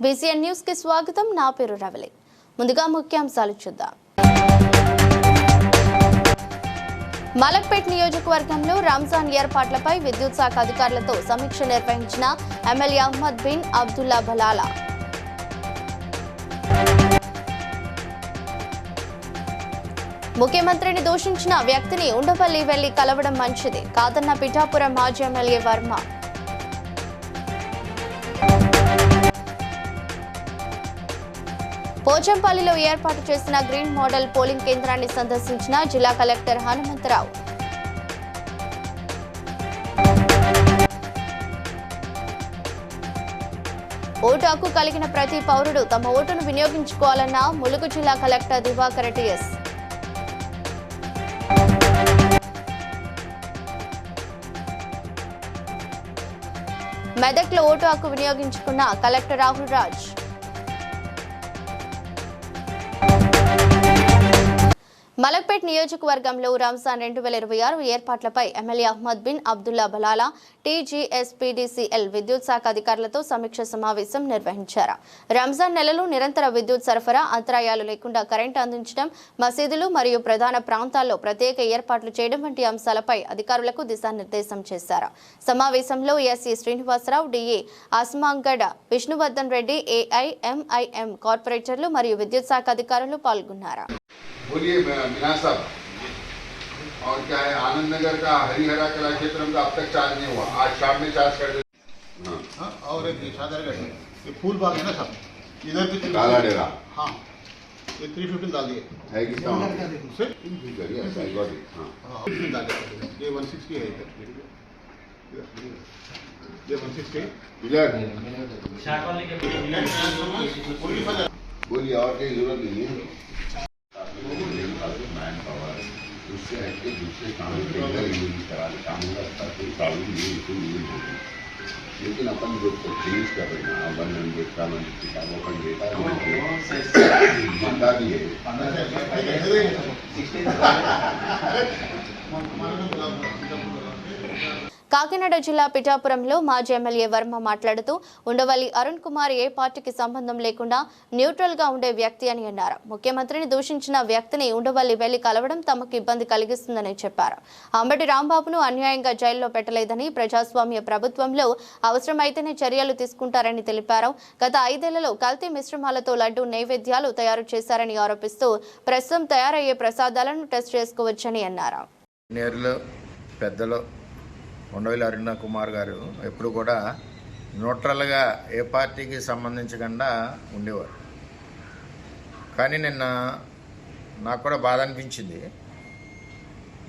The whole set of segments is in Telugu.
బీసీఎన్ న్యూస్ కి స్వాగతం. నా పేరు రవలి. ముందుగా ముఖ్యాంశాలు చూద్దాం. మలక్పేట్ నియోజకవర్గంలో రంజాన్ ఏర్పాట్లపై విద్యుత్ శాఖ అధికారులతో సమీక్ష నిర్వహించిన ఎమ్మెల్యే అహ్మద్ బిన్ అబ్దుల్లా బలాలా. ముఖ్యమంత్రిని దూషించిన వ్యక్తిని ఉండవల్లి వెళ్లి కలవడం మంచిది కాదన్న పిఠాపురం మాజీ ఎమ్మెల్యే వర్మ. పోచంపల్లిలో ఏర్పాటు చేసిన గ్రీన్ మోడల్ పోలింగ్ కేంద్రాన్ని సందర్శించిన జిల్లా కలెక్టర్ హనుమంతరావు. ఓటు హక్కు కలిగిన ప్రతి పౌరుడు తమ ఓటును వినియోగించుకోవాలన్న ములుగు జిల్లా కలెక్టర్ దివాకర్ టిఎస్. మెదక్లో ఓటు హక్కు వినియోగించుకున్న కలెక్టర్ రాహుల్ రాజ్. మలక్పేట్ నియోజకవర్గంలో రంజాన్ 2026 ఏర్పాట్లపై ఎమ్మెల్యే అహ్మద్ బిన్ అబ్దుల్లా బలాలా టీజీఎస్పీడీసీఎల్ విద్యుత్ శాఖ అధికారులతో సమీక్ష సమావేశం నిర్వహించారు. రంజాన్ నెలలో నిరంతర విద్యుత్ సరఫరా అంతరాయాలు లేకుండా కరెంటు అందించడం, మసీదులు మరియు ప్రధాన ప్రాంతాల్లో ప్రత్యేక ఏర్పాట్లు చేయడం వంటి అంశాలపై అధికారులకు దిశానిర్దేశం చేశారు. సమావేశంలో SC Srinivasarao, DA Asmangadh, Vishnuvardhan Reddy, AIMIM కార్పొరేటర్లు మరియు విద్యుత్ శాఖ అధికారులు పాల్గొన్నారు. बोलिए मीना साहब, और क्या है आनंद नगर का हरिहरा कला क्षेत्र में अब तक चार्ज नहीं हुआ, आज शाम में चार्ज कर दे। हाँ, और एक सादरगढ़ में ये फूल बाग है ना साहब, इधर भी काला डेरा, हाँ ये 315 डाल दिए है कि डाल दिए, हाँ ये 160 है इधर, ये 160 इधर बोलिए और कोई जरूरत नहीं है। उससे हटके दूसरे काम कराने का कोई प्रॉब्लम नहीं, लेकिन अपन जो चेंज कर रहे हैं वन हंड्रेड का किताबों का डेटा भी है। కాకినాడ జిల్లా పిఠాపురంలో మాజీ ఎమ్మెల్యే వర్మ మాట్లాడుతూ ఉండవల్లి అరుణ్ కుమార్ ఏ పార్టీకి సంబంధం లేకుండా న్యూట్రల్ గా ఉండే వ్యక్తి అని అన్నారు. ముఖ్యమంత్రిని దూషించిన వ్యక్తిని ఉండవల్లి వెళ్లి కలవడం తమకు ఇబ్బంది కలిగిస్తుందని చెప్పారు. అంబటి రాంబాబును అన్యాయంగా జైల్లో పెట్టలేదని, ప్రజాస్వామ్య ప్రభుత్వంలో అవసరమైతేనే చర్యలు తీసుకుంటారని తెలిపారు. గత 5 ఏళ్లలో కల్తీ మిశ్రమాలతో లడ్డూ నైవేద్యాలు తయారు చేశారని ఆరోపిస్తూ ప్రస్తుతం తయారయ్యే ప్రసాదాలను టెస్ట్ చేసుకోవచ్చని అన్నారు. ఉండవల్లి అరుణ్ కుమార్ గారు ఎప్పుడు కూడా న్యూట్రల్గా ఏ పార్టీకి సంబంధించకుండా ఉండేవారు. కానీ నిన్న నాకు కూడా బాధ అనిపించింది.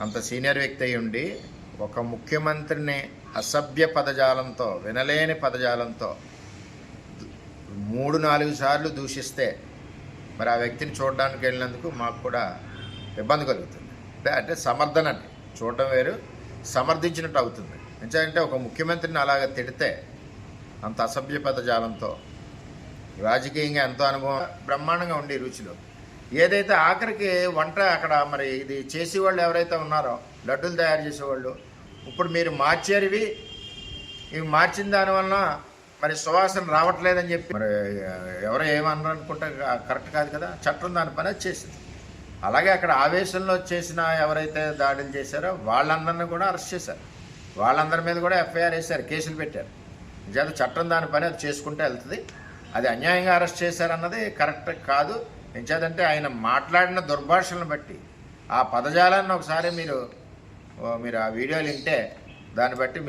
అంత సీనియర్ వ్యక్తి అయి ఉండి ఒక ముఖ్యమంత్రిని అసభ్య పదజాలంతో, వినలేని పదజాలంతో 3-4 సార్లు దూషిస్తే మరి ఆ వ్యక్తిని చూడడానికి వెళ్ళినందుకు మాకు కూడా ఇబ్బంది కలుగుతుంది. అంటే సమర్థన చూడటం వేరు, సమర్థించినట్టు అవుతుంది. ఎందుకంటే ఒక ముఖ్యమంత్రిని అలాగ తిడితే అంత అసభ్య పదజాలంతో, రాజకీయంగా ఎంతో అనుభవం, బ్రహ్మాండంగా ఉండే రుచులు, ఏదైతే ఆఖరికి వంట అక్కడ మరి ఇది చేసేవాళ్ళు ఎవరైతే ఉన్నారో, లడ్డూలు తయారు చేసేవాళ్ళు, ఇప్పుడు మీరు మార్చేరివి ఇవి మార్చిన దానివల్ల మరి సువాసన రావట్లేదని చెప్పి మరి ఎవరో ఏమన్నారు అనుకుంటే కరెక్ట్ కాదు కదా. చట్టం దాని పని అది చేసింది. అలాగే అక్కడ ఆవేశంలో చేసిన ఎవరైతే దాడులు చేశారో వాళ్ళందరినీ కూడా అరెస్ట్ చేశారు. వాళ్ళందరి మీద కూడా ఎఫ్ఐఆర్ వేశారు, కేసులు పెట్టారు. నిజాలు చట్టం దాని పని అది చేసుకుంటే వెళ్తుంది. అది అన్యాయంగా అరెస్ట్ చేశారన్నది కరెక్ట్ కాదు. నిజాదంటే ఆయన మాట్లాడిన దుర్భాషలను బట్టి ఆ పదజాలాన్ని ఒకసారి మీరు ఆ వీడియోలు వింటే దాన్ని బట్టి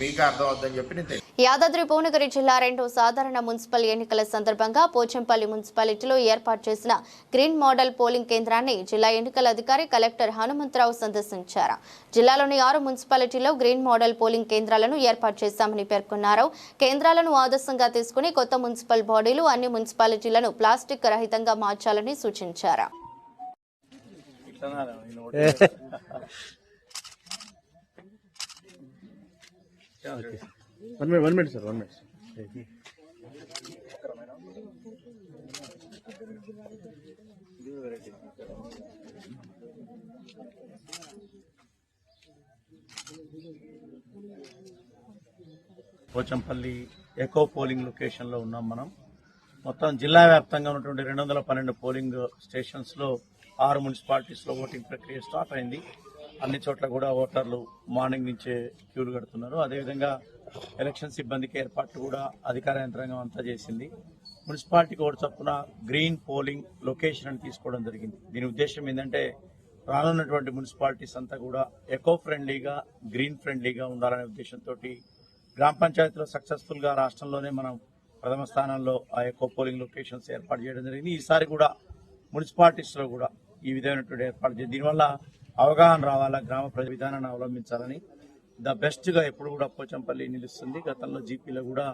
మీకు అర్థం అవుతుందని చెప్పి నేను. యాదాద్రి భువనగిరి జిల్లా 2వ సాధారణ మున్సిపల్ ఎన్నికల సందర్భంగా పోచంపల్లి మున్సిపాలిటీలో ఏర్పాటు చేసిన గ్రీన్ మోడల్ పోలింగ్ కేంద్రాన్ని జిల్లా ఎన్నికల అధికారి కలెక్టర్ హనుమంతరావు సందర్శించారు. జిల్లాలోని 6 మున్సిపాలిటీలో గ్రీన్ మోడల్ పోలింగ్ కేంద్రాలను ఏర్పాటు చేశామని పేర్కొన్నారు. కేంద్రాలను ఆదర్శంగా తీసుకుని కొత్త మున్సిపల్ బాడీలు అన్ని మున్సిపాలిటీలను ప్లాస్టిక్ రహితంగా మార్చాలని సూచించారు. One minute, sir. 1 minute. Pochampally eco polling లొకేషన్లో ఉన్నాం మనం. మొత్తం జిల్లా వ్యాప్తంగా ఉన్నటువంటి 212 పోలింగ్ స్టేషన్స్లో 6 మున్సిపాలిటీస్లో ఓటింగ్ ప్రక్రియ స్టార్ట్ అయింది. అన్ని చోట్ల కూడా ఓటర్లు మార్నింగ్ నుంచే క్యూలు కడుతున్నారు. అదేవిధంగా ఎలక్షన్ సిబ్బందికి ఏర్పాట్లు కూడా అధికార యంత్రాంగం అంతా చేసింది. మున్సిపాలిటీకి ఓటు చొప్పున గ్రీన్ పోలింగ్ లొకేషన్ అని తీసుకోవడం జరిగింది. దీని ఉద్దేశం ఏంటంటే రానున్నటువంటి మున్సిపాలిటీస్ అంతా కూడా ఎకో ఫ్రెండ్లీగా, గ్రీన్ ఫ్రెండ్లీగా ఉండాలనే ఉద్దేశంతో గ్రామ పంచాయతీలో సక్సెస్ఫుల్గా రాష్ట్రంలోనే మనం ప్రథమ స్థానంలో ఆ ఎకో పోలింగ్ లొకేషన్స్ ఏర్పాటు చేయడం జరిగింది. ఈసారి కూడా మున్సిపాలిటీస్లో కూడా ఈ విధమైనటువంటి ఏర్పాటు చేయాలి. దీనివల్ల అవగాహన రావాలా, గ్రామ ప్రజల విధానాన్ని అవలంబించాలని ద బెస్ట్గా ఎప్పుడు కూడా పోచంపల్లి నిలుస్తుంది. గతంలో జీపీలో కూడా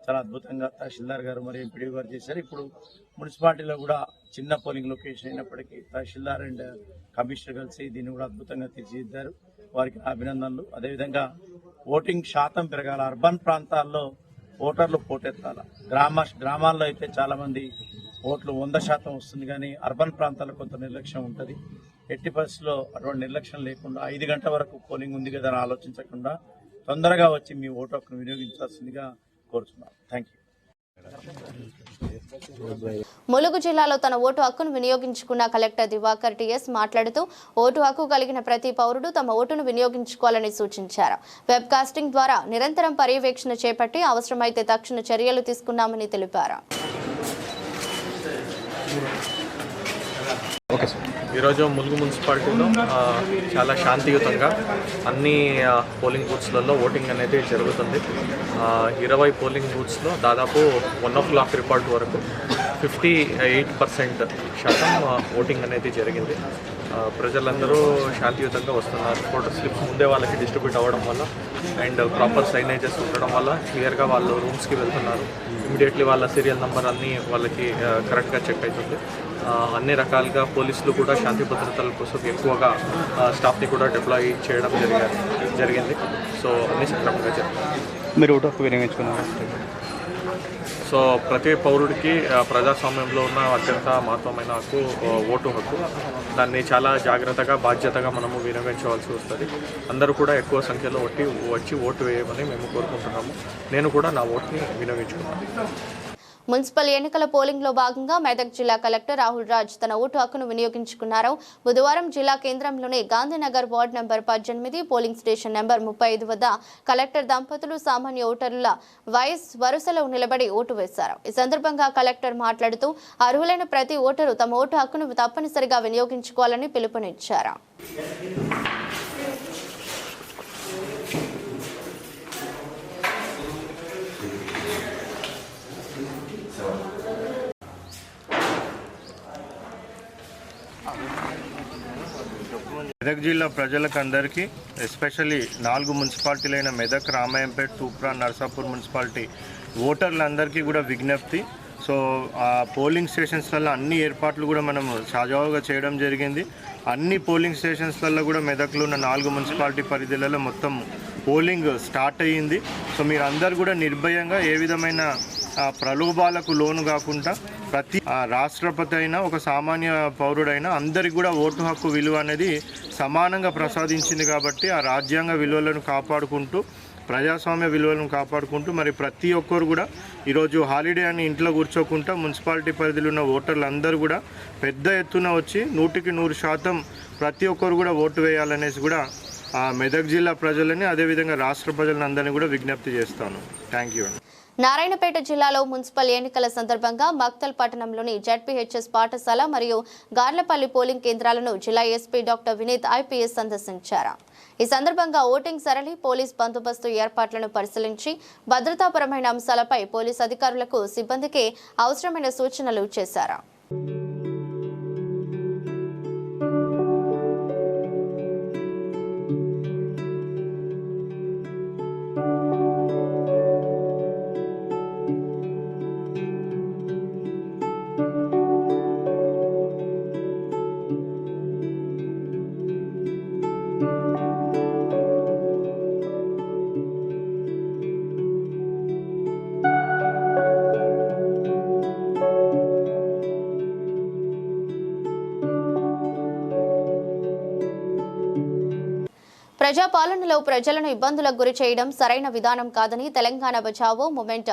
చాలా అద్భుతంగా తహసీల్దార్ గారు మరియు ఎంపీడీ గారు చేశారు. ఇప్పుడు మున్సిపాలిటీలో కూడా చిన్న పోలింగ్ లొకేషన్ అయినప్పటికీ తహసీల్దార్ అండ్ కమిషనర్ కలిసి దీన్ని కూడా అద్భుతంగా తీర్చిదిద్దారు. వారికి అభినందనలు. అదేవిధంగా ఓటింగ్ శాతం పెరగాల, అర్బన్ ప్రాంతాల్లో ఓటర్లు పోటెత్తాల. గ్రామాల్లో అయితే చాలా మంది ఓట్లు 100% వస్తుంది, కానీ అర్బన్ ప్రాంతాల్లో కొంత నిర్లక్ష్యం ఉంటుంది. ఎట్టి పరిస్థితుల్లో అటువంటి నిర్లక్ష్యం లేకుండా 5 గంటల వరకు పోలింగ్ ఉంది కదా అని ఆలోచించకుండా తొందరగా వచ్చి మీ ఓటు హక్కును వినియోగించాల్సిందిగా కోరుతున్నాను. Thank you. ములుగు జిల్లాలో తన ఓటు హక్కును వినియోగించుకున్న కలెక్టర్ దివాకర్ టిఎస్ మాట్లాడుతూ ఓటు హక్కు కలిగిన ప్రతి పౌరుడు తమ ఓటును వినియోగించుకోవాలని సూచించారు. వెబ్ కాస్టింగ్ ద్వారా నిరంతరం పర్యవేక్షణ చేపట్టి అవసరమైతే తక్షణ చర్యలు తీసుకున్నామని తెలిపారు. ఈరోజు ములుగు మున్సిపాలిటీలో చాలా శాంతియుతంగా అన్ని పోలింగ్ బూత్స్లలో ఓటింగ్ అనేది జరుగుతుంది. 20 పోలింగ్ బూత్స్లో దాదాపు 1:00 రిపోర్ట్ వరకు 58% శాతం ఓటింగ్ అనేది జరిగింది. ప్రజలందరూ శాంతియుతంగా వస్తున్నారు. ఫోటో స్లిప్స్ ముందే వాళ్ళకి డిస్ట్రిబ్యూట్ అవ్వడం వల్ల అండ్ ప్రాపర్ సైనేజెస్ ఉండడం వల్ల క్లియర్గా వాళ్ళు రూమ్స్కి వెళ్తున్నారు. ఇమీడియట్లీ వాళ్ళ సీరియల్ నెంబర్ అన్నీ వాళ్ళకి కరెక్ట్గా చెక్ అవుతుంది. అన్ని రకాలుగా పోలీసులు కూడా శాంతి భద్రతల కోసం ఎక్కువగా స్టాఫ్ని కూడా డిప్లాయ్ చేయడం జరిగింది. సో అన్ని సక్రమంగా జరిగింది. మీరు ఓటు హక్కు వినియోగించుకున్నారు. సో ప్రతి పౌరుడికి ప్రజాస్వామ్యంలో ఉన్న అత్యంత మహత్వమైన హక్కు ఓటు హక్కు. దాన్ని చాలా జాగ్రత్తగా, బాధ్యతగా మనము వినియోగించవలసి వస్తుంది. అందరూ కూడా ఎక్కువ సంఖ్యలో వచ్చి ఓటు వేయమని మేము కోరుకుంటున్నాము. నేను కూడా నా ఓటుని వినియోగించుకున్నాను. మున్సిపల్ ఎన్నికల పోలింగ్ లో భాగంగా మెదక్ జిల్లా కలెక్టర్ రాహుల్ రాజ్ తన ఓటు హక్కును వినియోగించుకున్నారు. బుధవారం జిల్లా కేంద్రంలోని Gandhinagar ward number 18 polling station number 35 వద్ద కలెక్టర్ దంపతులు సామాన్య ఓటర్ల వరుసలో నిలబడి ఓటు వేశారు. ఈ సందర్భంగా కలెక్టర్ మాట్లాడుతూ అర్హులైన ప్రతి ఓటరు తమ ఓటు హక్కును తప్పనిసరిగా వినియోగించుకోవాలని పిలుపునిచ్చారు. మెదక్ జిల్లా ప్రజలకు అందరికీ, ఎస్పెషల్లీ 4 మున్సిపాలిటీలైన మెదక్, రామాయంపేట్, తూప్రా, నర్సాపూర్ మున్సిపాలిటీ ఓటర్లందరికీ కూడా విజ్ఞప్తి. సో ఆ పోలింగ్ స్టేషన్స్లలో అన్ని ఏర్పాట్లు కూడా మనం సజావుగా చేయడం జరిగింది. అన్ని పోలింగ్ స్టేషన్స్లలో కూడా మెదక్లో ఉన్న 4 మున్సిపాలిటీ పరిధిలలో మొత్తం పోలింగ్ స్టార్ట్ అయ్యింది. సో మీరు అందరు కూడా నిర్భయంగా, ఏ విధమైన ప్రలోభాలకు లోను కాకుండా, ప్రతి రాష్ట్రపతి అయినా ఒక సామాన్య పౌరుడైనా అందరికి కూడా ఓటు హక్కు విలువ అనేది సమానంగా ప్రసాదించింది. కాబట్టి ఆ రాజ్యాంగ విలువలను కాపాడుకుంటూ, ప్రజాస్వామ్య విలువలను కాపాడుకుంటూ మరి ప్రతి ఒక్కరు కూడా ఈరోజు హాలిడే అని ఇంట్లో కూర్చోకుండా మున్సిపాలిటీ పరిధిలో ఉన్న ఓటర్లు అందరూ కూడా పెద్ద ఎత్తున వచ్చి 100% ప్రతి ఒక్కరు కూడా ఓటు వేయాలనేసి కూడా మెదక్ జిల్లా ప్రజలని, అదేవిధంగా రాష్ట్ర ప్రజలను అందరినీ కూడా విజ్ఞప్తి చేస్తాను. Thank you. నారాయణపేట జిల్లాలో మున్సిపల్ ఎన్నికల సందర్భంగా మక్తల్ పట్టణంలోని జెడ్పీహెచ్ఎస్ పాఠశాల మరియు గార్లపల్లి పోలింగ్ కేంద్రాలను జిల్లా ఎస్పీ డాక్టర్ వినీత్ ఐపీఎస్ సందర్శించారు. ఈ సందర్భంగా ఓటింగ్ సరళి, పోలీస్ బందోబస్తు ఏర్పాట్లను పరిశీలించి భద్రతాపరమైన అంశాలపై పోలీస్ అధికారులకు, సిబ్బందికి అవసరమైన సూచనలు చేశారు. ప్రజాపాలనలో ప్రజలను ఇబ్బందులకు గురి చేయడం సరైన విధానం కాదని తెలంగాణ బచావో మూవ్మెంట్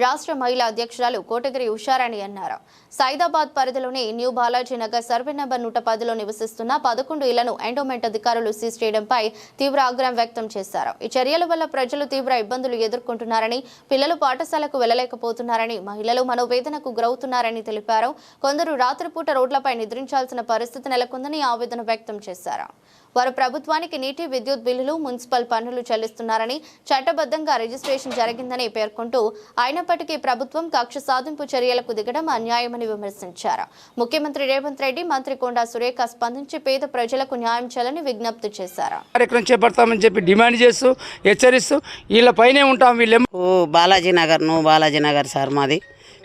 రాష్ట్ర మహిళా అధ్యక్షురాలు కోటగిరి ఉషారాణి అన్నారు. సైదాబాద్ పరిధిలోని new Balaji Nagar survey number 110లో నివసిస్తున్న 11 ఇళ్లను ఎండోమెంట్ అధికారులు సీజ్ చేయడంపై తీవ్ర ఆగ్రహం వ్యక్తం చేశారు. ఈ చర్యల వల్ల ప్రజలు తీవ్ర ఇబ్బందులు ఎదుర్కొంటున్నారని, పిల్లలు పాఠశాలకు వెళ్లలేకపోతున్నారని, మహిళలు మనోవేదనకు గురవుతున్నారని తెలిపారు. కొందరు రాత్రిపూట రోడ్లపై నిద్రించాల్సిన పరిస్థితి నెలకొందని ఆవేదన వ్యక్తం చేశారు. వారు ప్రభుత్వానికి నీటి, విద్యుత్ బిల్లులు, మున్సిపల్ పన్నులు చెల్లిస్తున్నారని, చట్టబద్ధంగా రిజిస్ట్రేషన్ జరిగిందని పేర్కొంటూ అయినప్పటికీ ప్రభుత్వం కక్ష సాధింపు చర్యలకు దిగడం అన్యాయమని విమర్శించారు. ముఖ్యమంత్రి రేవంత్ రెడ్డి, మంత్రి కొండా సురేఖ స్పందించి పేద ప్రజలకు న్యాయం చేయాలని విజ్ఞప్తి చేశారు. కార్యక్రమం చేపడతామని చెప్పి డిమాండ్ చేస్తూ హెచ్చరిస్తూ వీళ్ళ పైనే ఉంటాం. వీళ్ళేమో బాలాజీ నగర్ సార్ మాది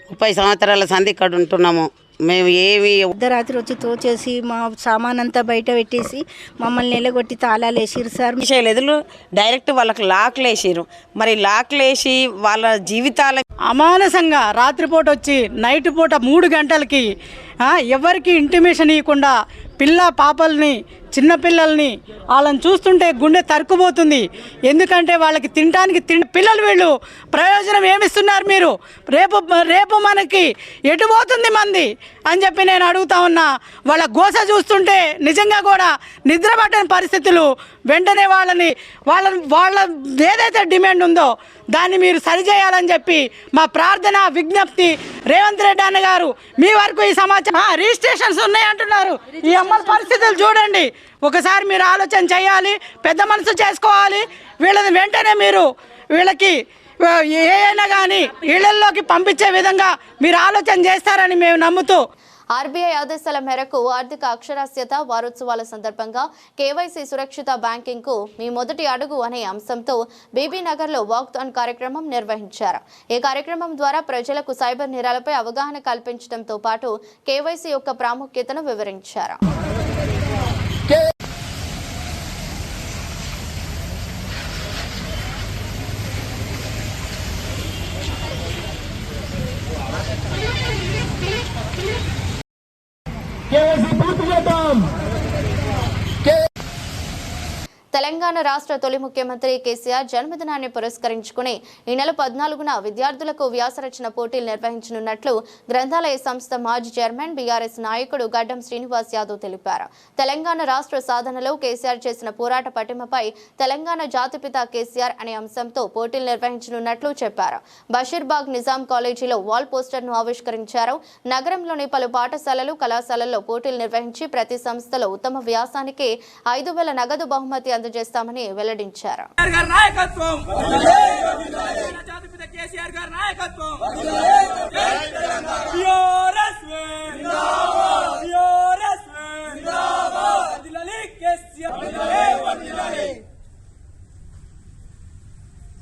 30 సంవత్సరాల సంధి ఇక్కడ ఉంటున్నాము. మేము ఏమి అర్ధరాత్రి వచ్చి తోచేసి మా సామాన్ అంతా బయట పెట్టేసి మమ్మల్ని నిలగొట్టి తాళాలు వేసిరు సార్. ఎదురు డైరెక్ట్ వాళ్ళకి లాక్లు వేసిరు. మరి లాక్లు వేసి వాళ్ళ జీవితాల అమానసంగా రాత్రిపూట వచ్చి నైట్ పూట 3 గంటలకి ఎవరికి ఇంటిమేషన్ ఇవ్వకుండా పిల్ల పాపల్ని, చిన్నపిల్లల్ని వాళ్ళని చూస్తుంటే గుండె తరుక్కుపోతుంది. ఎందుకంటే వాళ్ళకి తినడానికి పిల్లలు వీళ్ళు ప్రయోజనం ఏమిస్తున్నారు మీరు? రేపు మనకి ఎటు పోతుంది మంది అని చెప్పి నేను అడుగుతా ఉన్నా. వాళ్ళ గోస చూస్తుంటే నిజంగా కూడా నిద్ర పట్టని పరిస్థితులు. వెంటనే వాళ్ళ ఏదైతే డిమాండ్ ఉందో దాన్ని మీరు సరిచేయాలని చెప్పి మా ప్రార్థన, విజ్ఞప్తి. రేవంత్ రెడ్డి అన్న గారు, మీ వరకు ఈ సమాచారం రిజిస్ట్రేషన్స్ ఉన్నాయంటున్నారు. ఈ అమ్మల పరిస్థితులు చూడండి. ఒకసారి మీరు ఆలోచన చేయాలి, పెద్ద మనసు చేసుకోవాలి. వీళ్ళని వెంటనే వీళ్ళకి ఏమైనా కానీ ఇళ్లలోకి పంపించే విధంగా మీరు ఆలోచన చేస్తారని మేము నమ్ముతూ ఆర్బీఐ ఆదేశాల మేరకు ఆర్థిక అక్షరాస్యత వారోత్సవాల సందర్భంగా కేవైసీ సురక్షిత బ్యాంకింగ్ కు మీ మొదటి అడుగు అనే అంశంతో బీబీ నగర్లో వాక్థాన్ కార్యక్రమం నిర్వహించారు. ఈ కార్యక్రమం ద్వారా ప్రజలకు సైబర్ నేరాలపై అవగాహన కల్పించడంతో పాటు కేవైసీ యొక్క ప్రాముఖ్యతను వివరించారు. తెలంగాణ రాష్ట్ర తొలి ముఖ్యమంత్రి కేసీఆర్ జన్మదినాన్ని పురస్కరించుకుని ఈ నెల 14న విద్యార్థులకు వ్యాసరచన పోటీలు నిర్వహించనున్నట్లు గ్రంథాలయ సంస్థ మాజీ చైర్మన్ బీఆర్ఎస్ నాయకుడు గడ్డం శ్రీనివాస్ యాదవ్ తెలిపారు. తెలంగాణ రాష్ట్ర సాధనలో కేసీఆర్ చేసిన పోరాట పటిమపై తెలంగాణ జాతిపిత కేసీఆర్ అనే అంశంతో పోటీలు నిర్వహించనున్నట్లు చెప్పారు. బషీర్బాగ్ నిజాం కాలేజీలో వాల్ పోస్టర్ను ఆవిష్కరించారు. నగరంలోని పలు పాఠశాలలు, కళాశాలల్లో పోటీలు నిర్వహించి ప్రతి సంస్థలో ఉత్తమ వ్యాసానికి 5,000 నగదు బహుమతి అందజేస్తామని వెల్లడించారు.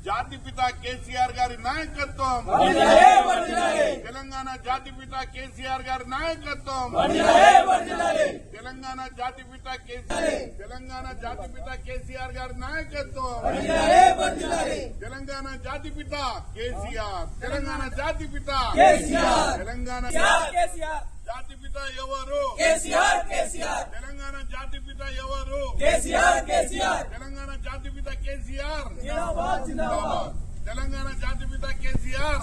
జాతిపిత కేసీఆర్ గారి నాయకత్వం, తెలంగాణ జాతిపిత కేసీఆర్ గారి నాయకత్వం, తెలంగాణ జాతిపిత కేసీఆర్ గారి నాయకత్వం, తెలంగాణ జాతిపిత కేసీఆర్, తెలంగాణ జాతిపిత తెలంగాణ జాతిపిత ఎవరు? తెలంగాణ జాతిపిత ఎవరు? తెలంగాణ జాతిపిత కేసీఆర్. తెలంగాణ జాతిపిత కేసీఆర్.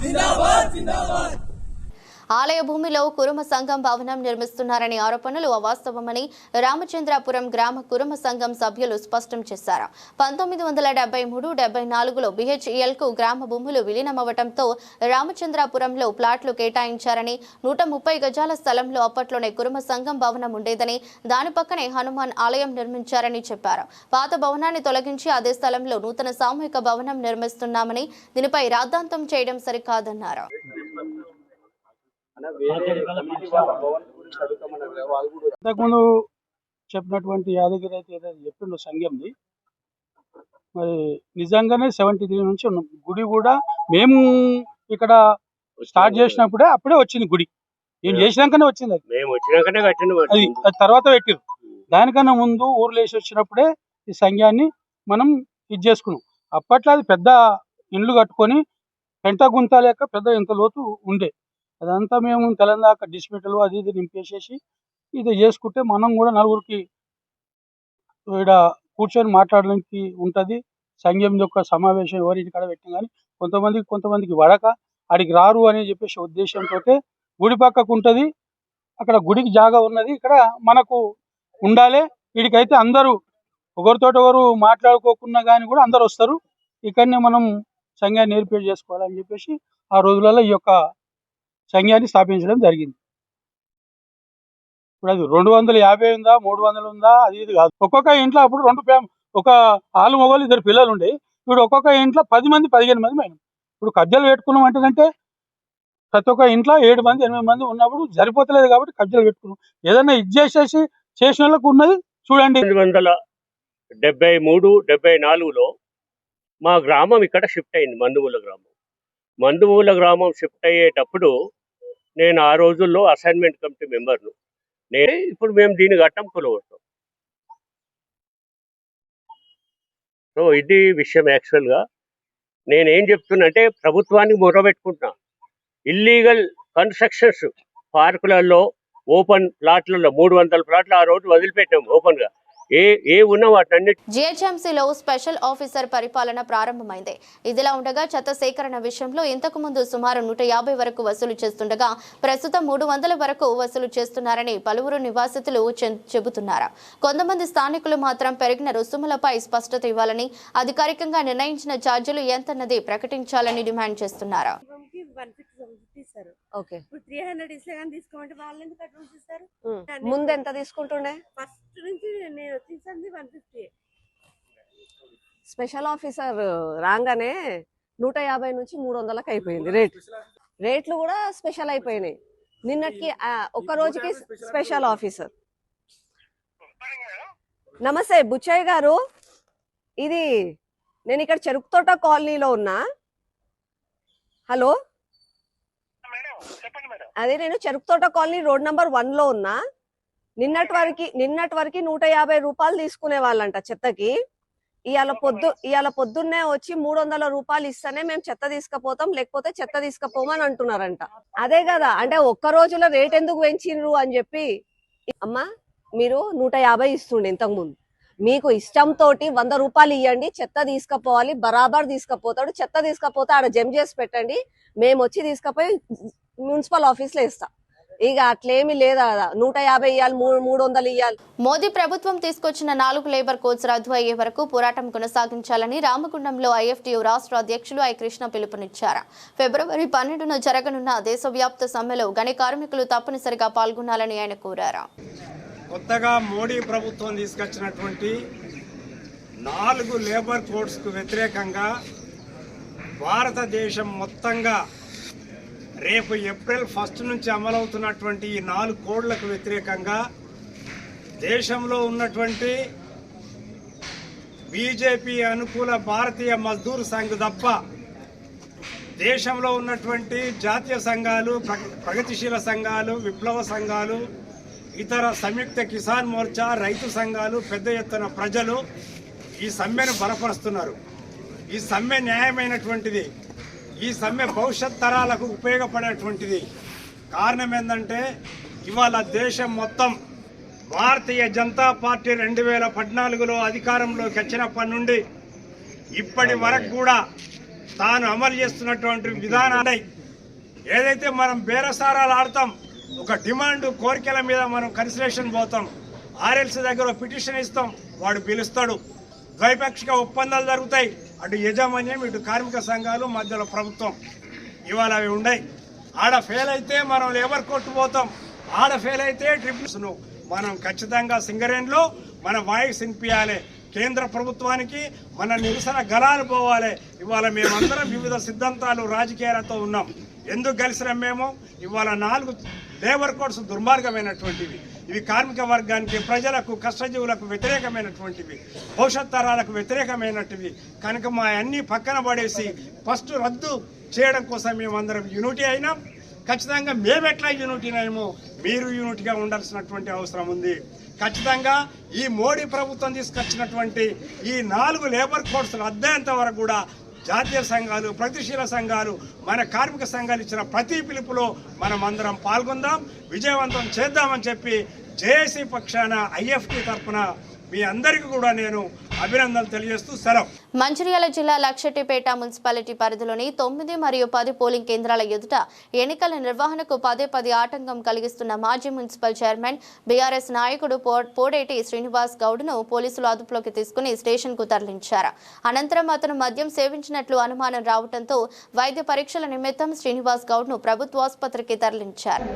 ఆలయ భూమిలో కురుమ సంఘం భవనం నిర్మిస్తున్నారనే ఆరోపణలు అవాస్తవమని రామచంద్రాపురం గ్రామ కురుమ సంఘం సభ్యులు స్పష్టం చేశారు. 1973-74లో BHEL కు గ్రామ భూములు విలీనమవడంతో రామచంద్రాపురంలో ప్లాట్లు కేటాయించారని, 130 గజాల స్థలంలో అప్పట్లోనే కురుమ సంఘం భవనం ఉండేదని, దాని పక్కనే హనుమాన్ ఆలయం నిర్మించారని చెప్పారు. పాత భవనాన్ని తొలగించి అదే స్థలంలో నూతన సామూహిక భవనం నిర్మిస్తున్నామని, దీనిపై రాద్ధాంతం చేయడం సరికాదన్నారు. ఇంతకుముందు చెప్పినటువంటి యాదగిరి అయితే ఏదైతే చెప్పిండో సంఘంది, మరి నిజంగానే 73 నుంచి ఉన్నాం. గుడి కూడా మేము ఇక్కడ స్టార్ట్ చేసినప్పుడే అప్పుడే వచ్చింది గుడి. మేము చేసినాకనే వచ్చింది. అది తర్వాత పెట్టిరు. దానికన్నా ముందు ఊర్లో వేసి వచ్చినప్పుడే ఈ సంఘాన్ని మనం ఇది చేసుకున్నాం. అప్పట్లో అది పెద్ద ఇండ్లు కట్టుకొని పెంట గుంత లేక పెద్ద ఇంత లోతు ఉండే. అదంతా మేము తెలంగాణ డిస్మిటలు అది ఇది నింపేసేసి ఇది చేసుకుంటే మనం కూడా నలుగురికి ఇక్కడ కూర్చొని మాట్లాడడానికి ఉంటుంది. సంఘం యొక్క సమావేశం ఎవరింటి కాడ పెట్టినా కానీ కొంతమందికి వడక అడిగి రారు అని చెప్పేసి ఉద్దేశంతో గుడి పక్కకు ఉంటుంది. అక్కడ గుడికి జాగా ఉన్నది. ఇక్కడ మనకు ఉండాలి. వీడికైతే అందరూ ఒకరు మాట్లాడుకోకున్నా కానీ కూడా అందరు వస్తారు. ఇక్కడనే మనం సంఘాన్ని ఏర్పాటు చేసుకోవాలని చెప్పేసి ఆ రోజులలో ఈ యొక్క సంఘాన్ని స్థాపించడం జరిగింది. ఇప్పుడు అది 250 ఉందా 300 ఉందా అది ఇది కాదు. ఒక్కొక్క ఇంట్లో అప్పుడు ఒక ఆలు మొగలు 2 పిల్లలు ఉండే. ఇప్పుడు ఒక్కొక్క ఇంట్లో 10 మంది 15 మంది అయినాం. ఇప్పుడు కబ్జాలు పెట్టుకున్నాం అంటే ప్రతి ఒక్క ఇంట్లో 7 మంది 8 మంది ఉన్నప్పుడు సరిపోతలేదు కాబట్టి కబ్జాలు పెట్టుకున్నాం. ఏదైనా ఇది చేసిన వాళ్ళకు ఉన్నది చూడండి. 1973-74లో మా గ్రామం ఇక్కడ షిఫ్ట్ అయింది. మందుమూల గ్రామం షిఫ్ట్ అయ్యేటప్పుడు నేను ఆ రోజుల్లో అసైన్మెంట్ కమిటీ మెంబర్ను. ఇప్పుడు మేము దీన్ని గట్టం కొలవస్తాం. సో ఇది విషయం. యాక్చువల్గా నేనేం చెప్తున్నా అంటే ప్రభుత్వానికి మొరబెట్టుకుంటున్నా. ఇల్లీగల్ కన్స్ట్రక్షన్స్ పార్కులలో ఓపెన్ ప్లాట్లలో 300 ప్లాట్లు ఆ రోజు వదిలిపెట్టాము ఓపెన్గా. ఏ ఉన్న వాటన్ని జీహెచ్ఎంసీలో స్పెషల్ ఆఫీసర్ పరిపాలన ప్రారంభమైంది. ఇదిలా ఉండగా చెత్త సేకరణ విషయంలో ఇంతకు ముందు సుమారు 150 వరకు వసూలు చేస్తుండగా ప్రస్తుతం 300 వరకు వసూలు చేస్తున్నారని పలువురు నివాసితులు చెబుతున్నారు. కొంతమంది స్థానికులు మాత్రం పెరిగిన రుసుములపై స్పష్టత ఇవ్వాలని, అధికారికంగా నిర్ణయించిన ఛార్జీలు ఎంతన్నది ప్రకటించాలని డిమాండ్ చేస్తున్నారు. ముందు ఎంత తీసుకుంటుండే? ఫస్ట్ నుంచి నేను వచ్చేసింది 150. స్పెషల్ ఆఫీసర్ రాగానే 150 నుంచి 300కి అయిపోయింది రేట్లు కూడా స్పెషల్ అయిపోయినాయి. నిన్నటికి ఒక రోజుకి స్పెషల్ ఆఫీసర్. నమస్తే బుచ్చయ్య గారు, ఇది నేను ఇక్కడ చెరుకు తోట కాలనీలో ఉన్నా. హలో, అదే నేను చెరుకు తోట కాలనీ రోడ్ నంబర్ 1లో ఉన్నా. నిన్నటి వరకు 150 రూపాయలు తీసుకునే వాళ్ళంట చెత్తకి. ఇవాళ పొద్దున్నే వచ్చి 300 రూపాయలు ఇస్తేనే మేము చెత్త తీసుకుపోతాం, లేకపోతే చెత్త తీసుకుపోమని అంటున్నారంట. అదే కదా, అంటే ఒక్క రోజులో రేట్ ఎందుకు పెంచిండ్రు అని చెప్పి. అమ్మా, మీరు 150 ఇస్తుండే ఇంతకు ముందు. మీకు ఇష్టంతో 100 రూపాయలు ఇవ్వండి, చెత్త తీసుకుపోవాలి, బరాబర్ తీసుకుపోతాడు. చెత్త తీసుకపోతే ఆడ జమ చేసి పెట్టండి, మేము వచ్చి తీసుకుపోయి మున్సిపల్ ఆఫీస్లో ఇస్తాం. ఇక అట్లేమి లేదా, 150 ఇవ్వాలి, 300 ఇవ్వాలి. మోదీ ప్రభుత్వం తీసుకొచ్చిన 4 లేబర్ కోడ్స్ రద్దు అయ్యే వరకు పోరాటం కొనసాగించాలని రామగుండంలో ఐఎఫ్టీయూ రాష్ట్ర అధ్యక్షులు ఐ కృష్ణ పిలుపునిచ్చారు. ఫిబ్రవరి 12న జరగనున్న దేశవ్యాప్త సమ్మెలో గని కార్మికులు తప్పనిసరిగా పాల్గొనాలని ఆయన కోరారు. కొత్తగా మోడీ ప్రభుత్వం తీసుకొచ్చినటువంటి 4 లేబర్ కోడ్స్కు వ్యతిరేకంగా భారతదేశం మొత్తంగా రేపు ఏప్రిల్ 1 నుంచి అమలవుతున్నటువంటి ఈ 4 కోడ్లకు వ్యతిరేకంగా దేశంలో ఉన్నటువంటి బీజేపీ అనుకూల భారతీయ మజ్దూర్ సంఘ్ తప్ప దేశంలో ఉన్నటువంటి జాతీయ సంఘాలు, ప్రగతిశీల సంఘాలు, విప్లవ సంఘాలు, ఇతర సంయుక్త కిసాన్ మోర్చా, రైతు సంఘాలు, పెద్ద ఎత్తున ప్రజలు ఈ సమ్మెను బలపరుస్తున్నారు. ఈ సమ్మె న్యాయమైనటువంటిది. ఈ సమ్మె భవిష్యత్ తరాలకు ఉపయోగపడేటువంటిది. కారణం ఏంటంటే ఇవాళ దేశం మొత్తం భారతీయ జనతా పార్టీ 2014లో అధికారంలోకి వచ్చినప్పటి నుండి ఇప్పటి వరకు కూడా తాను అమలు చేస్తున్నటువంటి విధానాలై ఏదైతే మనం బేరసారాలు ఆడతాం, ఒక డిమాండ్ కోరికల మీద మనం కన్సిలేషన్ పోతాం, ఆర్ఎల్సీ దగ్గర పిటిషన్ ఇస్తాం, వాడు పిలుస్తాడు, ద్వైపాక్షిక ఒప్పందాలు జరుగుతాయి, అటు యజమాన్యం ఇటు కార్మిక సంఘాలు మధ్యలో ప్రభుత్వం. ఇవాళ అవి ఉన్నాయి. ఆడ ఫెయిల్ అయితే మనం లేబర్ కోర్టు పోతాం, ఆడ ఫెయిల్ అయితే ట్రిబ్యునల్స్ను మనం ఖచ్చితంగా సింగరేణిలో మన వాయిస్ వినిపించాలి. కేంద్ర ప్రభుత్వానికి మన నిరసన గలాలు పోవాలి. ఇవాళ మేమందరం వివిధ సిద్ధాంతాలు రాజకీయాలతో ఉన్నాం. ఎందుకు కలిసినాం మేము? ఇవాళ 4 లేబర్ కోడ్స్ దుర్మార్గమైనటువంటివి. ఇవి కార్మిక వర్గానికి, ప్రజలకు, కష్టజీవులకు వ్యతిరేకమైనటువంటివి, భవిష్యత్ తరాలకు వ్యతిరేకమైనటివి. కనుక మా అన్నీ పక్కన పడేసి ఫస్ట్ రద్దు చేయడం కోసం మేమందరం యూనిటీ అయినాం. ఖచ్చితంగా మేము ఎట్లా యూనిటీ అయినామో మీరు యూనిటీగా ఉండాల్సినటువంటి అవసరం ఉంది. ఖచ్చితంగా ఈ మోడీ ప్రభుత్వం తీసుకొచ్చినటువంటి ఈ 4 లేబర్ కోడ్స్ రద్దయ్యేంత వరకు కూడా జాతీయ సంఘాలు, ప్రగతిశీల సంఘాలు, మన కార్మిక సంఘాలు ఇచ్చిన ప్రతి పిలుపులో మనం అందరం పాల్గొందాం, విజయవంతం చేద్దామని చెప్పి జేఏసీ పక్షాన ఐఎఫ్టీ తరఫున మీ అందరికీ కూడా నేను అభినందనలు తెలియజేస్తూ సెలవు. మంచిర్యాల జిల్లా లక్షటిపేట మున్సిపాలిటీ పరిధిలోని 9 మరియు 10 పోలింగ్ కేంద్రాల ఎదుట ఎన్నికల నిర్వహణకు పదే ఆటంకం కలిగిస్తున్న మాజీ మున్సిపల్ చైర్మన్ బీఆర్ఎస్ నాయకుడు పోడేటి శ్రీనివాస్ గౌడ్ను పోలీసులు అదుపులోకి తీసుకుని స్టేషన్కు తరలించారు. అనంతరం అతను మద్యం సేవించినట్లు అనుమానం రావడంతో వైద్య పరీక్షల నిమిత్తం శ్రీనివాస్ గౌడ్ను ప్రభుత్వ ఆసుపత్రికి తరలించారు.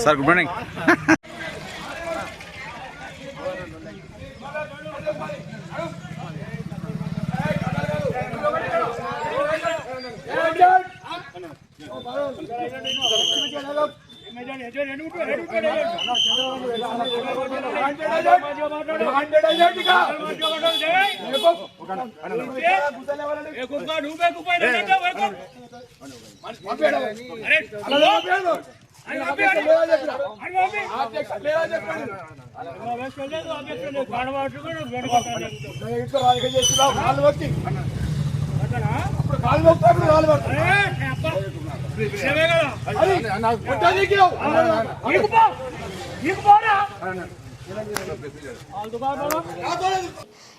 Sir good morning.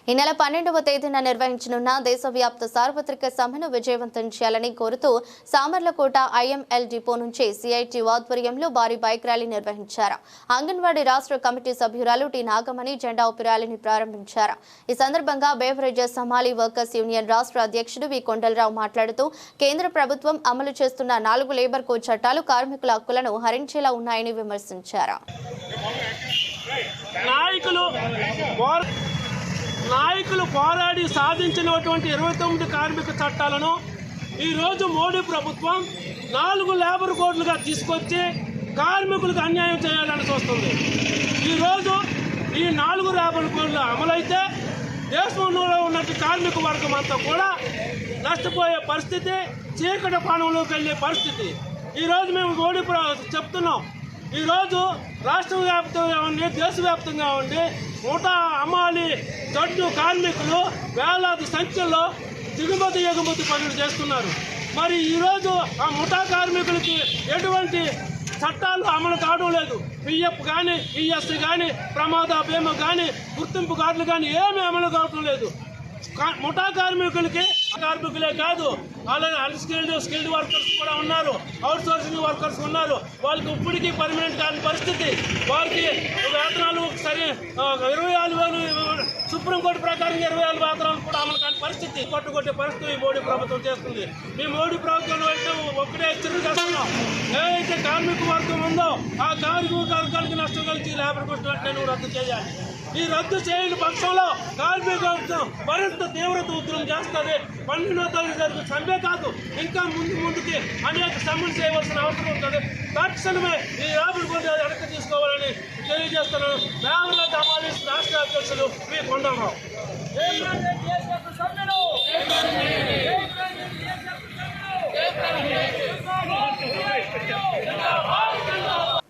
ఈ నెల 12వ తేదీన నిర్వహించనున్న దేశవ్యాప్త సార్వత్రిక సమ్మెను విజయవంతం చేయాలని కోరుతూ సామర్లకోట ఐఎంఎల్ డిపో నుంచి సిఐటి ఆధ్వర్యంలో భారీ బైక్ ర్యాలీ నిర్వహించారు. అంగన్వాడీ రాష్ట్ర కమిటీ సభ్యురాలు టి నాగమణి జెండా ఊపి ర్యాలీని ప్రారంభించారు. ఈ సందర్భంగా బేవరేజెస్ హమాలీ వర్కర్స్ యూనియన్ రాష్ట్ర అధ్యక్షుడు వి కొండలరావు మాట్లాడుతూ కేంద్ర ప్రభుత్వం అమలు చేస్తున్న 4 లేబర్ కోడ్ చట్టాలు కార్మికుల హక్కులను హరించేలా ఉన్నాయని విమర్శించారు. నాయకులు పోరాడి సాధించినటువంటి 29 కార్మిక చట్టాలను ఈరోజు మోడీ ప్రభుత్వం 4 లేబర్ కోడ్లుగా తీసుకొచ్చి కార్మికులకు అన్యాయం చేయాలని చూస్తుంది. ఈరోజు ఈ 4 లేబర్ కోడ్లు అమలైతే దేశంలో ఉన్నట్టు కార్మిక వర్గం అంతా కూడా నష్టపోయే పరిస్థితి, చీకటి పానంలోకి వెళ్ళే పరిస్థితి. ఈరోజు మేము మోడీ చెప్తున్నాం. ఈరోజు రాష్ట్ర వ్యాప్తంగా ఉండి దేశవ్యాప్తంగా ఉండి ముఠా అమ్మాలి దొడ్డు కార్మికులు వేలాది సంఖ్యలో ఎగుమతి పనులు చేస్తున్నారు. మరి ఈరోజు ఆ ముఠా కార్మికులకి ఎటువంటి చట్టాలు అమలు కావడం లేదు. పిఎఫ్ కానీ, ఈఎస్సీ కానీ, ప్రమాద బీమా కానీ, గుర్తింపు కార్డులు కానీ ఏమీ అమలు కావడం లేదు. ముఠా కార్మికులే కాదు, అలాగే స్కిల్డ్ వర్కర్స్ కూడా ఉన్నారు, అవుట్ సోర్సింగ్ వర్కర్స్ ఉన్నారు. వాళ్ళకి ఇప్పటికీ పర్మనెంట్ కాని పరిస్థితి. వారికి వేతనాలు 24,000 సుప్రీంకోర్టు ప్రకారం 24 వేతనాలు కూడా అమలు కాని పరిస్థితి, కొట్టుకొట్టే పరిస్థితి మోడీ ప్రభుత్వం చేస్తుంది. మీ మోడీ ప్రభుత్వం అంటే ఒకటే హెచ్చరిక చేస్తున్నాం. ఏదైతే కార్మిక వర్గం ఉందో ఆ కార్మిక వర్గానికి నష్టం కలిసి లేబర్ కోడ్ వెంటనే రద్దు చేయాలి. ఈ రద్దు చేయని పక్షంలో కార్మిక వర్గం మరింత తీవ్రత ఉద్యమం చేస్తుంది. 12వ తేదీ సమ్మె కాదు, ఇంకా ముందుకి అనేక సమ్మెలు చేయవలసిన అవసరం ఉంటుంది. తక్షణమే ఈ లేబర్ కోడ్ వెనక్కి తీసుకోవాలని తెలియజేస్తున్నాను. బేవరేజ్ హమాలీ రాష్ట్ర అధ్యక్షులు వి కొండలరావు.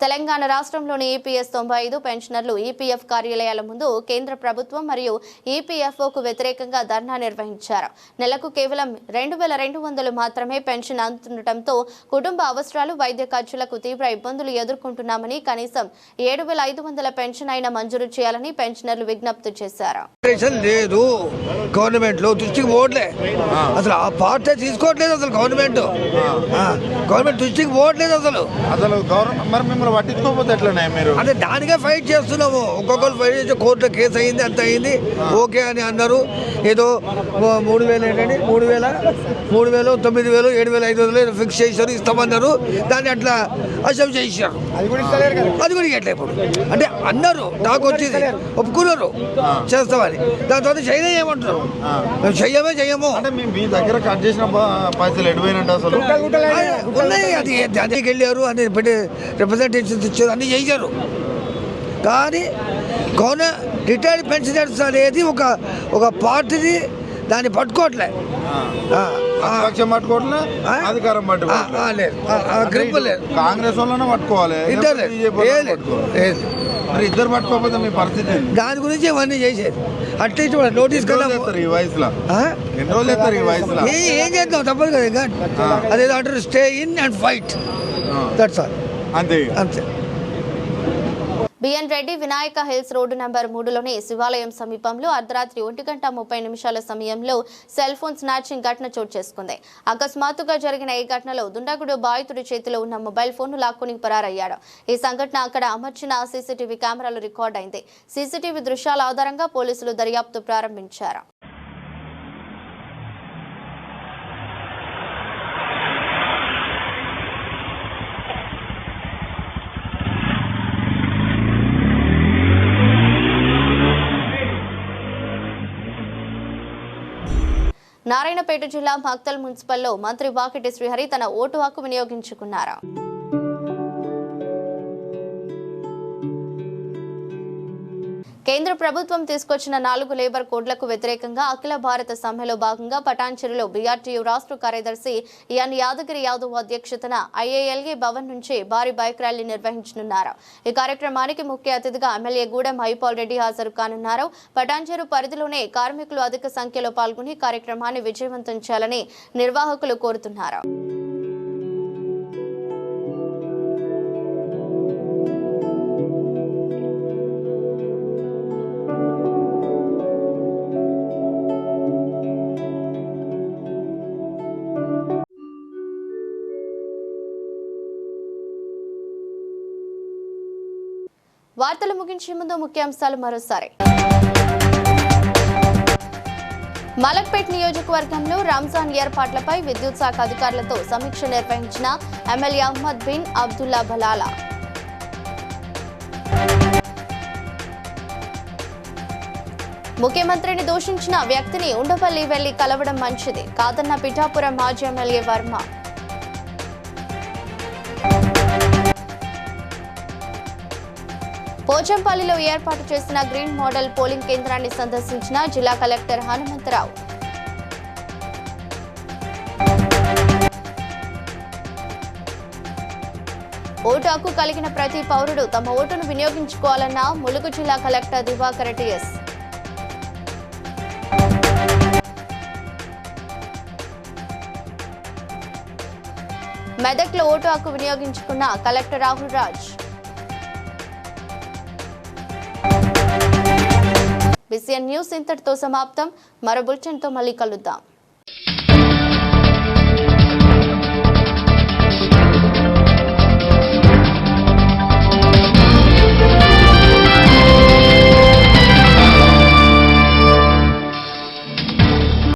తెలంగాణ రాష్ట్రంలోని ఈపీఎస్ 95 పెన్షనర్లు ఈపీఎఫ్ కార్యాలయాల ముందు కేంద్ర ప్రభుత్వం మరియు ఈపీఎఫ్ఓకు వ్యతిరేకంగా ధర్నా నిర్వహించారు. నెలకు కేవలం 2,200 మాత్రమే పెన్షన్ అందుతుండటంతో కుటుంబ అవసరాలు, వైద్య ఖర్చులకు తీవ్ర ఇబ్బందులు ఎదుర్కొంటున్నామని కనీసం 7,500 పెన్షన్ అయినా మంజూరు చేయాలని పెన్షనర్లు విజ్ఞప్తి చేశారు. లేదు గవర్నమెంట్ లో దృష్టికి పోవట్లే, అసలు ఆ పార్టీ తీసుకోవట్లేదు. అసలు గవర్నమెంట్ దృష్టికి పోవట్లేదు. అసలు గవర్నమెంట్ పట్టించుకోకపోతే ఎట్లనే మీరు అంటే దానికే ఫైట్ చేస్తున్నాము. ఒక్కొక్కరు ఫైట్ చేసి కోర్టులో కేసు అయింది, అంత అయింది, ఓకే అని అన్నారు. ఏదో 3,000 ఏంటండి 3,000, 9,000, 7,500 ఫిక్స్ చేశారు, ఇస్తామన్నారు. దాన్ని అట్లా అసెంబ్లీ చేశారు. అది కూడా ఎట్లా ఇప్పుడు అంటే అన్నారు, నాకు వచ్చింది ఒప్పుకున్నారు చేస్తామని. దాని తర్వాత చైనా ఏమంటున్నారు, మేము చెయ్యము అంటే మీ దగ్గర కట్ చేసిన పైసలు ఎడిపోయినట్టు అసలు ఉన్నాయి. అది దానికి వెళ్ళారు అని పెట్టి రిప్రజెంటేషన్స్ ఇచ్చారు, అన్నీ చేశారు. కానీ రిటైర్డ్ పెన్షనర్స్ అనేది ఒక పార్టీని దాన్ని పట్టుకోవట్లే, పట్టుకోవట్లే, అధికారం పట్టుకోవట్లేదు. లేదు, కాంగ్రెస్ వాళ్ళనే పట్టుకోవాలి. ఇద్దరు మరి ఇద్దరు పట్టుకోకపోతే మీ పరిస్థితి దాని గురించి ఇవన్నీ చేసేది అట్లీస్ట్ నోటీస్ కదా ఈ వయసులో ఎన్ని రోజులు ఎత్తారు ఈ వయసులో ఏం చేద్దాం తప్పదు కదా ఇంకా అదేదో అంటారు stay in and fight that's all అంతే అంతే. BN Reddy Vinayaka hills road number 3లోని శివాలయం సమీపంలో అర్ధరాత్రి 1:30 సమయంలో సెల్ ఫోన్ స్నాచింగ్ ఘటన చోటు చేసుకుంది. అకస్మాత్తుగా జరిగిన ఈ ఘటనలో దుండగుడు బాధితుడి చేతిలో ఉన్న మొబైల్ ఫోన్ లాక్కుని పరారయ్యాడు. ఈ సంఘటన అక్కడ అమర్చిన సీసీటీవీ కెమెరాలో రికార్డ్ అయింది. సీసీటీవీ దృశ్యాల ఆధారంగా పోలీసులు దర్యాప్తు ప్రారంభించారు. నారాయణపేట జిల్లా మక్తల్ మున్సిపల్లో మంత్రి వాకిటి శ్రీహరి తన ఓటు హక్కు వినియోగించుకున్నారు. కేంద్ర ప్రభుత్వం తీసుకొచ్చిన 4 లేబర్ కోడ్లకు వ్యతిరేకంగా అఖిల భారత సమ్మెలో భాగంగా పటాన్చెరులో బీఆర్టీయూ రాష్ట్ర కార్యదర్శి ఎన్ యాదగిరి యాదవ్ అధ్యక్షతన ఐఏఎల్ఏ భవన్ నుంచి భారీ బైక్ ర్యాలీ నిర్వహించనున్నారు. ఈ కార్యక్రమానికి ముఖ్య అతిథిగా ఎమ్మెల్యే గూడెం హైపాల్ రెడ్డి హాజరు కానున్నారు. పటాన్చెరు పరిధిలోనే కార్మికులు అధిక సంఖ్యలో పాల్గొని కార్యక్రమాన్ని విజయవంతం చేయాలని నిర్వాహకులు కోరుతున్నారు. వార్తలు ముగించే ముందు ముఖ్యాంశాలు మరోసారి. మలక్పేట్ నియోజకవర్గంలో రంజాన్ ఏర్పాట్లపై విద్యుత్ శాఖ అధికారులతో సమీక్ష నిర్వహించిన ఎమ్మెల్యే అహ్మద్ బిన్ అబ్దుల్లా బలాలా. ముఖ్యమంత్రిని దూషించిన వ్యక్తిని ఉండపల్లి వెళ్లి కలవడం మంచిది కాదన్న పిఠాపురం మాజీ ఎమ్మెల్యే వర్మ. పోచంపల్లిలో ఏర్పాటు చేసిన గ్రీన్ మోడల్ పోలింగ్ కేంద్రాన్ని సందర్శించిన జిల్లా కలెక్టర్ హనుమంతరావు. ఓటు హక్కు కలిగిన ప్రతి పౌరుడు తమ ఓటును వినియోగించుకోవాలన్న ములుగు జిల్లా కలెక్టర్ దివాకర్ టిఎస్. మెదక్లో ఓటు హక్కు వినియోగించుకున్న collector Rahul Raj. BCN news ఇంతటితో సమాప్తం. మరో బులెటిన్తో మళ్ళీ కలుద్దాం.